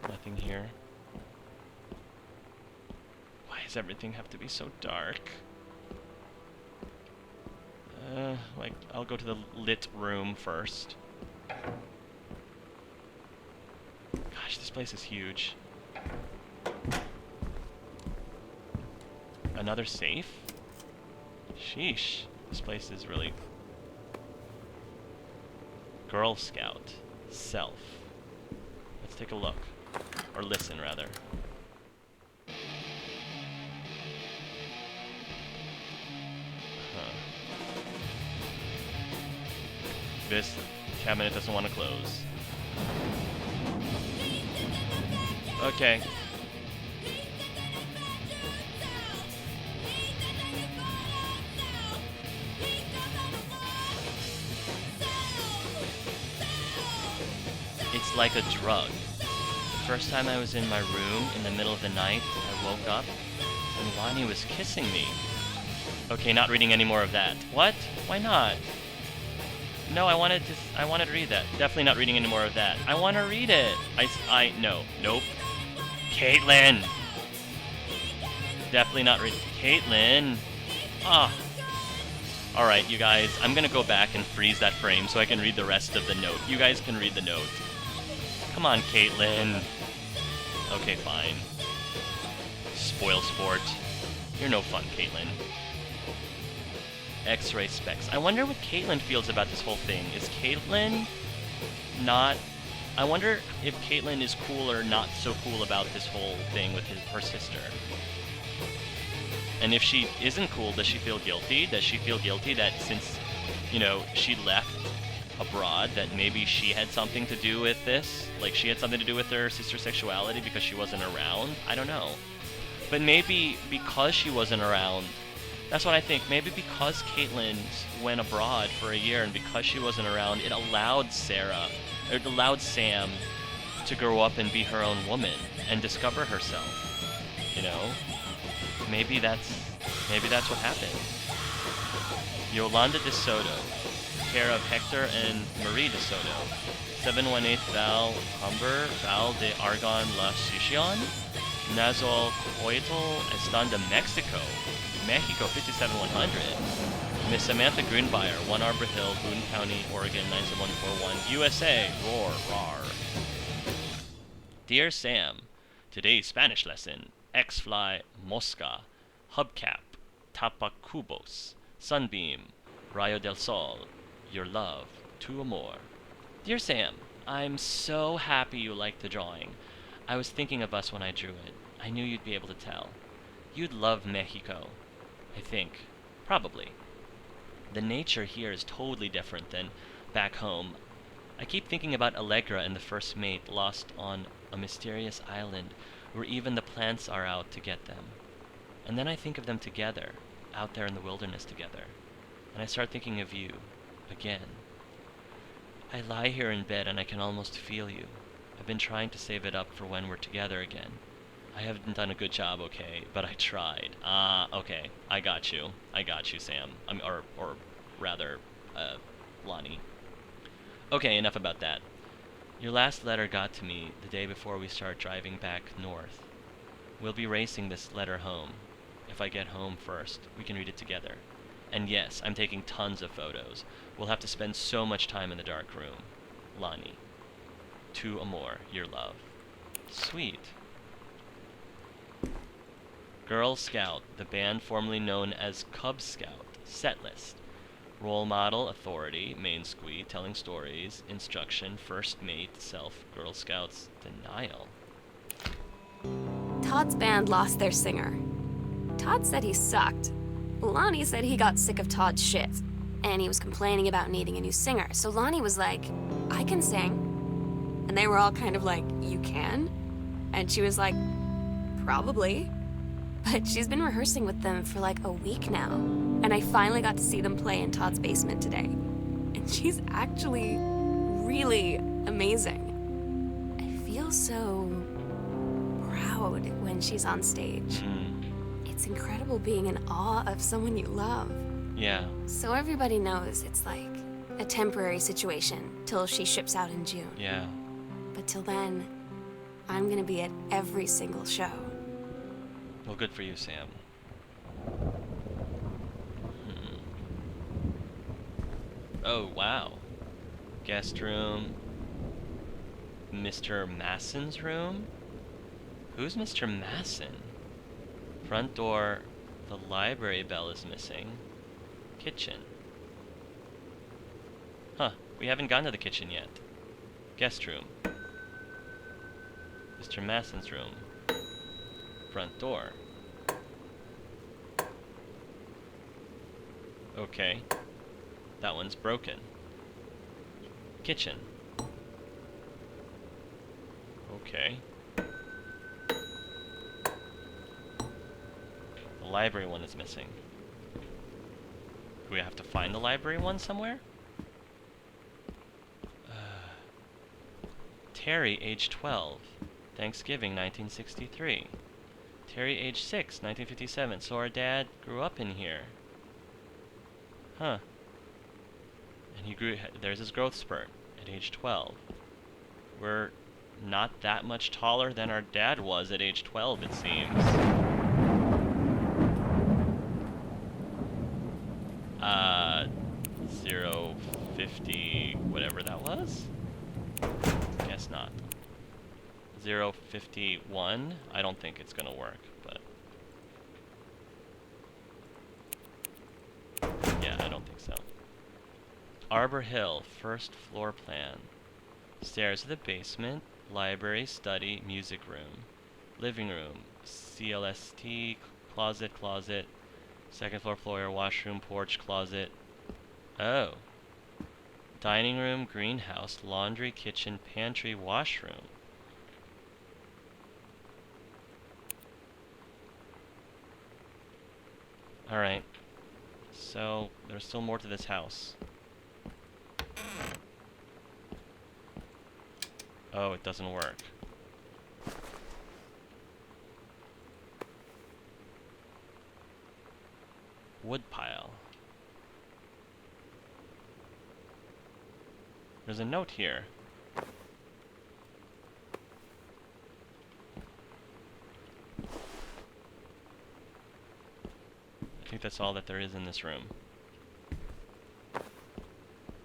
Nothing here. Why does everything have to be so dark? Like, I'll go to the lit room first. Gosh, this place is huge. Another safe? Sheesh. This place is really... Girl Scout. Self. Let's take a look. Or listen, rather. Huh. This cabinet doesn't want to close. Okay. It's like a drug. The first time I was in my room in the middle of the night, I woke up and Lonnie was kissing me. Okay, not reading any more of that. What? Why not? No, I wanted to read that. Definitely not reading any more of that. I want to read it. No. Nope. Caitlin! Definitely not reading. Caitlin! Ah. Alright, you guys, I'm gonna go back and freeze that frame so I can read the rest of the note. You guys can read the note. Come on, Caitlin. Okay, fine. Spoil sport. You're no fun, Caitlin. X-ray specs. I wonder what Caitlin feels about this whole thing. Is Caitlin not... I wonder if Caitlin is cool or not so cool about this whole thing with her sister. And if she isn't cool, does she feel guilty? Does she feel guilty that since, you know, she left abroad, that maybe she had something to do with this? Like, she had something to do with her sister's sexuality because she wasn't around? I don't know. But maybe because she wasn't around, that's what I think. Maybe because Caitlin went abroad for a year and because she wasn't around, it allowed Sam to grow up and be her own woman and discover herself. You know? Maybe that's what happened. Yolanda de Soto, care of Hector and Marie de Soto. 718 Val Humber, Val de Argon La Sicion, Nazol Coitl, Están de Mexico, Mexico 57100. Miss Samantha Greenbuyer, 1 Arbor Hill, Boone County, Oregon 97141, USA, roar, rar. Dear Sam, today's Spanish lesson, X-Fly, Mosca, Hubcap, Tapacubos, Sunbeam, Rayo del Sol, your love, 2 or more. Dear Sam, I'm so happy you liked the drawing. I was thinking of us when I drew it. I knew you'd be able to tell. You'd love Mexico, I think. Probably. The nature here is totally different than back home. I keep thinking about Allegra and the first mate lost on a mysterious island where even the plants are out to get them. And then I think of them together, out there in the wilderness together. And I start thinking of you, again. I lie here in bed and I can almost feel you. I've been trying to save it up for when we're together again. I haven't done a good job, okay, but I tried. Okay. I got you, Sam. Or rather, Lonnie. Okay, enough about that. Your last letter got to me the day before we start driving back north. We'll be racing this letter home. If I get home first, we can read it together. And yes, I'm taking tons of photos. We'll have to spend so much time in the dark room. Lonnie. 2 or more, your love. Sweet. Girl Scout, the band formerly known as Cub Scout. Set list. Role model, authority, main squee, telling stories, instruction, first mate, self, Girl Scouts, denial. Todd's band lost their singer. Todd said he sucked. Lonnie said he got sick of Todd's shit, and he was complaining about needing a new singer. So Lonnie was like, I can sing. And they were all kind of like, you can? And she was like, probably. But she's been rehearsing with them for like a week now. And I finally got to see them play in Todd's basement today. And she's actually really amazing. I feel so proud when she's on stage. It's incredible being in awe of someone you love. Yeah. So everybody knows it's like a temporary situation till she ships out in June. Yeah. But till then, I'm gonna be at every single show. Well, good for you, Sam. Oh, wow. Guest room. Mr. Masson's room? Who's Mr. Masson? Front door. The library bell is missing. Kitchen. Huh. We haven't gotten to the kitchen yet. Guest room. Mr. Masson's room. Front door. Okay. That one's broken. Kitchen. Okay. The library one is missing. Do we have to find the library one somewhere? Terry, age 12. Thanksgiving, 1963. Terry, age 6, 1957. So our dad grew up in here. Huh. And he grew, there's his growth spurt at age 12. We're not that much taller than our dad was at age 12, it seems. 050, whatever that was? Guess not. 051? I don't think it's gonna work, but... yeah, I don't think so. Arbor Hill, first floor plan. Stairs to the basement, library, study, music room. Living room, CLST, closet, second floor foyer, washroom, porch, closet. Oh. Dining room, greenhouse, laundry, kitchen, pantry, washroom. Alright. So, there's still more to this house. Oh, it doesn't work. Woodpile. There's a note here. I think that's all that there is in this room.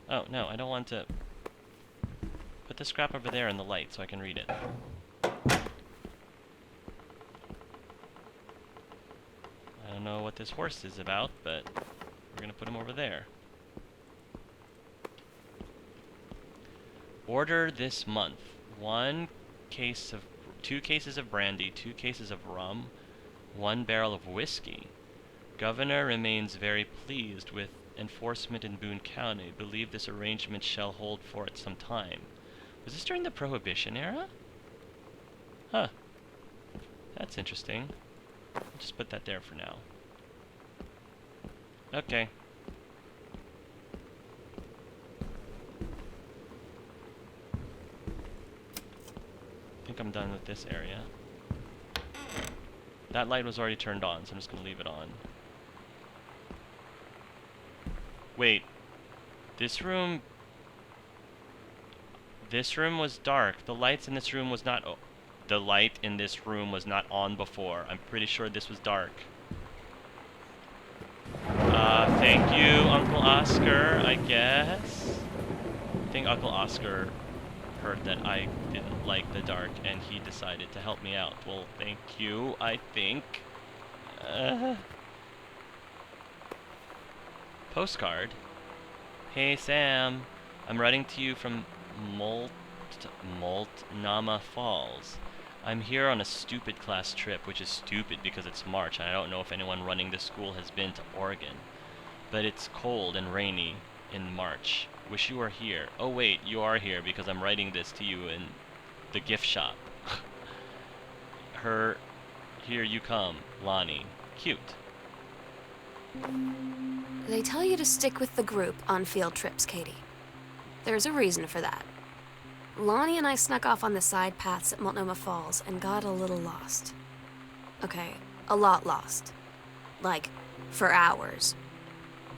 Oh, no, I don't want to... Put the scrap over there in the light so I can read it. I don't know what this horse is about, but we're gonna put him over there. Order this month. 2 cases of brandy, 2 cases of rum, 1 barrel of whiskey. Governor remains very pleased with enforcement in Boone County. Believe this arrangement shall hold for it some time. Was this during the Prohibition era? Huh. That's interesting. I'll just put that there for now. Okay. I think I'm done with this area. That light was already turned on, so I'm just gonna leave it on. Wait. This room was dark. The lights in this room was not... Oh, the light in this room was not on before. I'm pretty sure this was dark. Thank you, Uncle Oscar, I guess. I think Uncle Oscar heard that I didn't like the dark and he decided to help me out. Well, thank you, I think. Postcard. Hey, Sam. I'm writing to you from Multnomah Falls. I'm here on a stupid class trip, which is stupid because it's March, and I don't know if anyone running this school has been to Oregon. But it's cold and rainy in March. Wish you were here. Oh wait, you are here because I'm writing this to you in the gift shop. Here you come, Lonnie. Cute. They tell you to stick with the group on field trips, Katie. There's a reason for that. Lonnie and I snuck off on the side paths at Multnomah Falls and got a little lost. Okay, a lot lost. Like, for hours.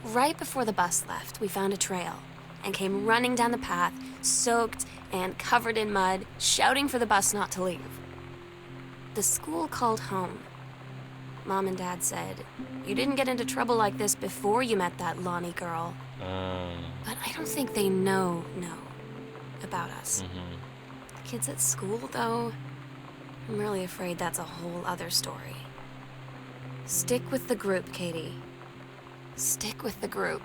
Right before the bus left, we found a trail and came running down the path, soaked and covered in mud, shouting for the bus not to leave. The school called home. Mom and Dad said, "You didn't get into trouble like this before you met that Lonnie girl." But I don't think they know about us. The kids at school, though, I'm really afraid that's a whole other story. Stick with the group, Katie. Stick with the group.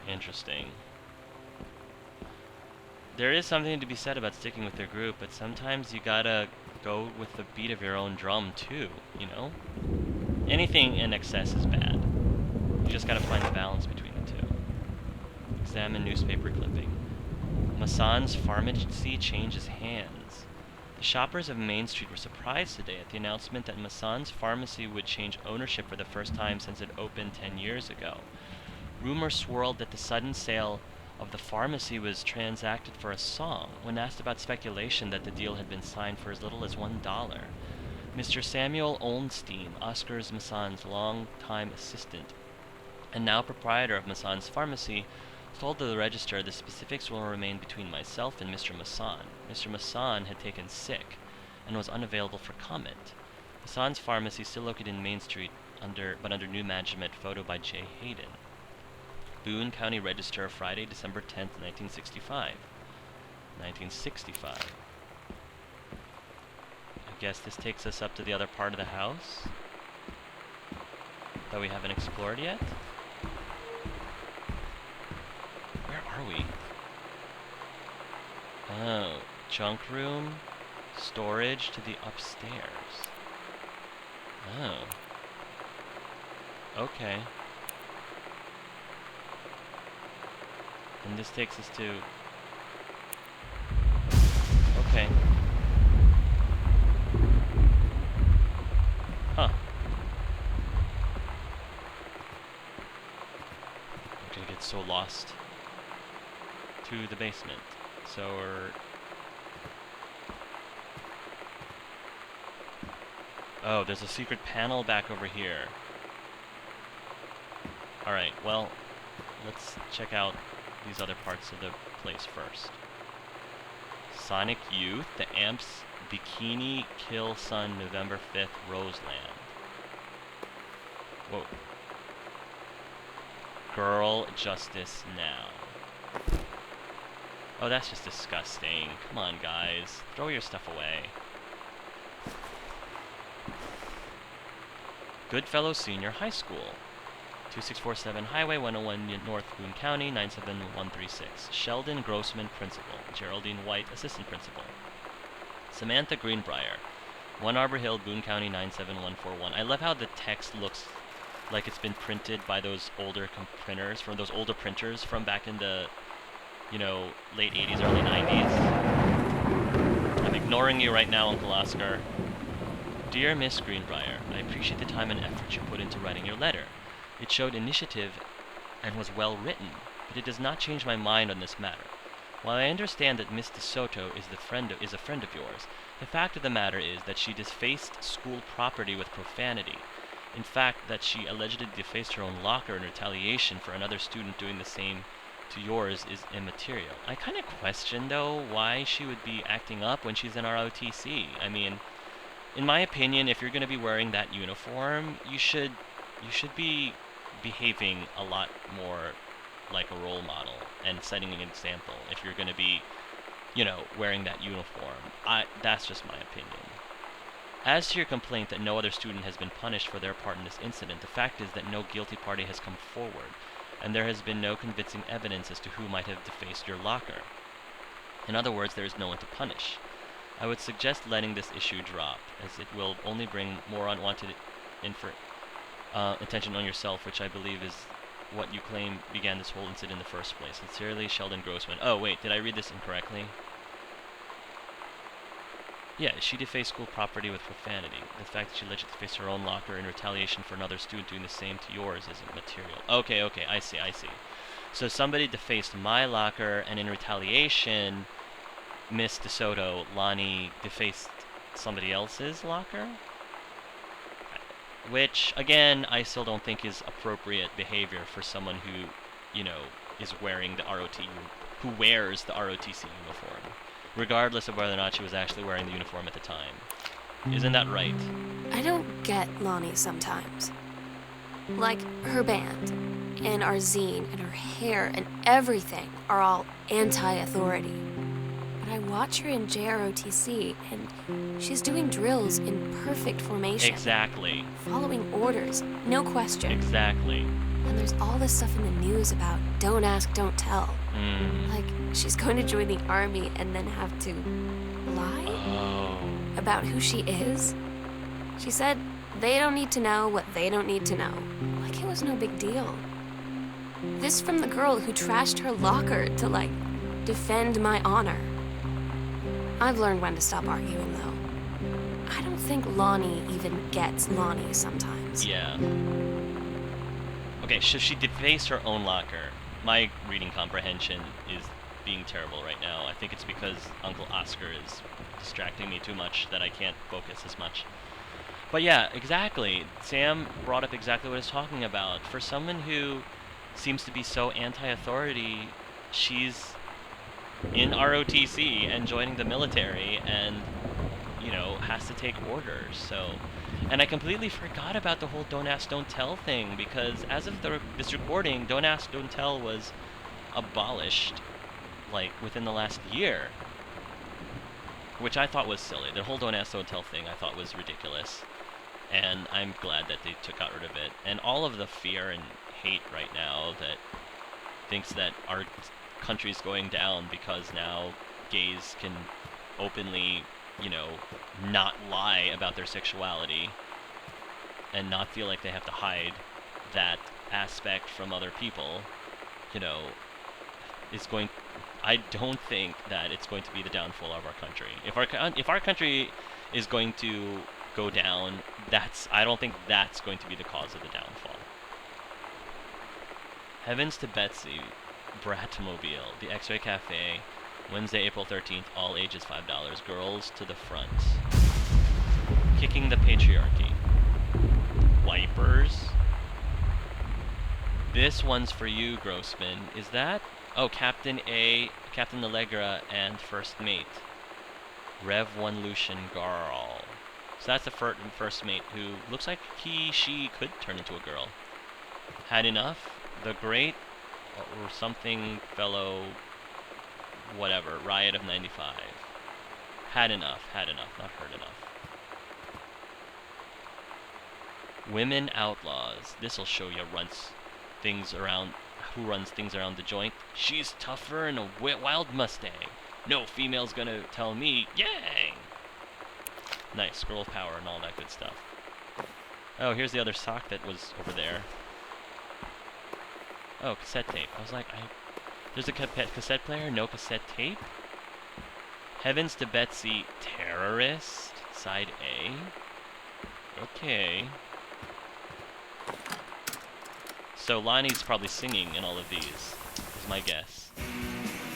Interesting. There is something to be said about sticking with your group, but sometimes you gotta go with the beat of your own drum too, you know? Anything in excess is bad. You just gotta find the balance between the two. Examine newspaper clipping. Massan's pharmacy changes hands. The shoppers of Main Street were surprised today at the announcement that Massan's pharmacy would change ownership for the first time since it opened 10 years ago. Rumors swirled that the sudden sale of the pharmacy was transacted for a song. When asked about speculation that the deal had been signed for as little as $1, Mr. Samuel Olnstein, Oscar Massan's longtime assistant and now proprietor of Massan's pharmacy, told the register the specifics will remain between myself and Mr. Massan. Mr. Massan had taken sick and was unavailable for comment. Massan's pharmacy still located in Main Street, under new management. Photo by J. Hayden. Boone County Register, Friday, December 10th, 1965. 1965. I guess this takes us up to the other part of the house that we haven't explored yet. Where are we? Oh, junk room, storage to the upstairs. Oh. Okay. And this takes us to... Okay. Huh. I'm gonna get so lost to the basement. So we're... Oh, there's a secret panel back over here. Alright, well, let's check out these other parts of the place first. Sonic Youth, the Amps, Bikini Kill Sun, November 5th, Roseland. Whoa. Girl Justice Now. Oh, that's just disgusting. Come on, guys. Throw your stuff away. Goodfellow Senior High School. 2647 Highway 101 North Boone County, 97136. Sheldon Grossman, Principal. Geraldine White, Assistant Principal. Samantha Greenbrier, 1 Arbor Hill, Boone County, 97141. I love how the text looks like it's been printed by those older printers, from those older printers from back in the, you know, late 80s, early 90s. I'm ignoring you right now, Uncle Oscar. Dear Miss Greenbrier, I appreciate the time and effort you put into writing your letter. It showed initiative and was well written, but it does not change my mind on this matter. While I understand that Miss DeSoto is a friend of yours, the fact of the matter is that she defaced school property with profanity. In fact, that she allegedly defaced her own locker in retaliation for another student doing the same to yours is immaterial. I kind of question, though, why she would be acting up when she's in ROTC. I mean, in my opinion, if you're going to be wearing that uniform, you should be behaving a lot more like a role model and setting an example if you're going to be, you know, wearing that uniform. That's just my opinion. As to your complaint that no other student has been punished for their part in this incident, the fact is that no guilty party has come forward, and there has been no convincing evidence as to who might have defaced your locker. In other words, there is no one to punish. I would suggest letting this issue drop, as it will only bring more unwanted attention on yourself, which I believe is what you claim began this whole incident in the first place. Sincerely, Sheldon Grossman. Oh, wait, did I read this incorrectly? Yeah, she defaced school property with profanity. The fact that she allegedly defaced her own locker in retaliation for another student doing the same to yours isn't material. Okay, I see. So somebody defaced my locker, and in retaliation, Miss DeSoto, Lonnie, defaced somebody else's locker? Which, again, I still don't think is appropriate behavior for someone who you know, is wearing the who wears the ROTC uniform, regardless of whether or not she was actually wearing the uniform at the time. Isn't that right? I don't get Lonnie sometimes. Like, her band, and our zine, and her hair, and everything are all anti-authority. But I watch her in JROTC, and she's doing drills in perfect formation. Exactly. Following orders, no question. Exactly. And there's all this stuff in the news about don't ask, don't tell. Like, she's going to join the army and then have to lie? Oh. About who she is? She said they don't need to know what they don't need to know. Like it was no big deal. This from the girl who trashed her locker to, like, defend my honor. I've learned when to stop arguing, though. I don't think Lonnie even gets Lonnie sometimes. Yeah. Okay, so she defaced her own locker. My reading comprehension is being terrible right now. I think it's because Uncle Oscar is distracting me too much that I can't focus as much. But yeah, exactly. Sam brought up exactly what I was talking about. For someone who seems to be so anti-authority, she's in ROTC and joining the military and, you know, has to take orders. So, and I completely forgot about the whole don't ask, don't tell thing, because as of this recording, don't ask, don't tell was abolished, like, within the last year. Which I thought was silly. The whole don't ask, don't tell thing I thought was ridiculous. And I'm glad that they got rid of it. And all of the fear and hate right now that thinks that our country's going down because now gays can openly, you know, not lie about their sexuality and not feel like they have to hide that aspect from other people, you know, is going... I don't think that it's going to be the downfall of our country. If our country is going to go down, I don't think that's going to be the cause of the downfall. Heavens to Betsy, Bratmobile, the X-Ray Cafe, Wednesday, April 13th, all ages $5, girls to the front. Kicking the patriarchy. Wipers. This one's for you, Grossman. Is that... Oh, Captain A, Captain Allegra, and First Mate. Rev 1 Lucian Garl. So that's the first mate who looks like she could turn into a girl. Had enough? The Great or something fellow whatever, Riot of 95. Had enough, not heard enough. Women Outlaws. This'll show you who runs things around the joint. She's tougher than a wild Mustang. No female's gonna tell me, yang! Nice, girl power and all that good stuff. Oh, here's the other sock that was over there. Oh, cassette tape. I was like, there's a cassette player, no cassette tape? Heavens to Betsy, Terrorist, side A. Okay. So Lonnie's probably singing in all of these, is my guess.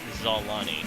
This is all Lonnie.